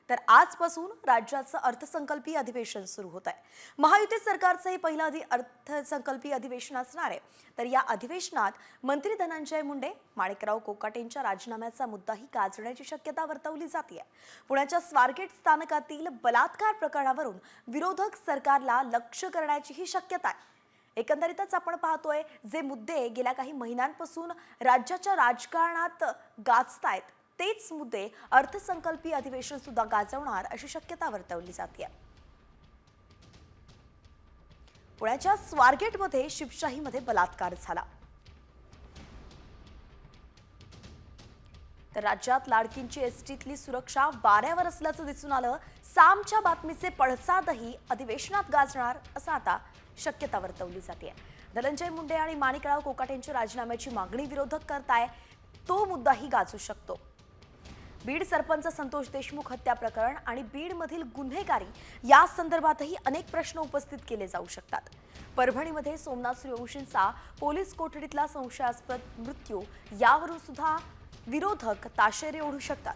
तर आजपासून राज्याचं अर्थसंकल्पीय अधिवेशन सुरू होत आहे। महायुती सरकारचं हे पहिलं अर्थसंकल्पीय अधिवेशन असणार आहे। तर या अधिवेशनात मंत्री धनंजय मुंडे, माणिकराव कोकाटेंच्या राजीनाम्याचा मुद्दाही गाजण्याची शक्यता वर्तवली जाते। पुण्याच्या स्वारगेट स्थानकातील बलात्कार प्रकरणावरून विरोधक सरकारला लक्ष्य करण्याची ही शक्यता आहे। एकंदरीतच आपण पाहतोय जे मुद्दे गेल्या काही महिन्यांपासून राज्याच्या राजकारणात गाजतायत तेच मुद्दे अर्थसंकल्पीय अधिवेशन सुद्धा गाजवणार अशी शक्यता वर्तवली जाते। पुण्याच्या स्वारगेटमध्ये शिवशाहीमध्ये बलात्कार झाला। तर राज्यात लाडकींची एसटीतली सुरक्षा वाऱ्यावर असल्याचं दिसून आलं। सामच्या बातमीचे पडसादही अधिवेशनात गाजणार असं आता शक्यता वर्तवली जाते। धनंजय मुंडे आणि माणिकराव कोकाटेंच्या राजीनाम्याची मागणी विरोधक करताय, तो मुद्दाही गाजू शकतो। बीड सरपंच संतोष देशमुख हत्या प्रकरण आणि बीडमधील गुन्हेगारी या संदर्भातही अनेक प्रश्न उपस्थित केले जाऊ शकतात। परभणीमध्ये सोमनाथ सूर्यवंशींचा पोलीस कोठडीतला संशयास्पद मृत्यू यावरून सुद्धा विरोधक ताशेरे ओढू शकतात।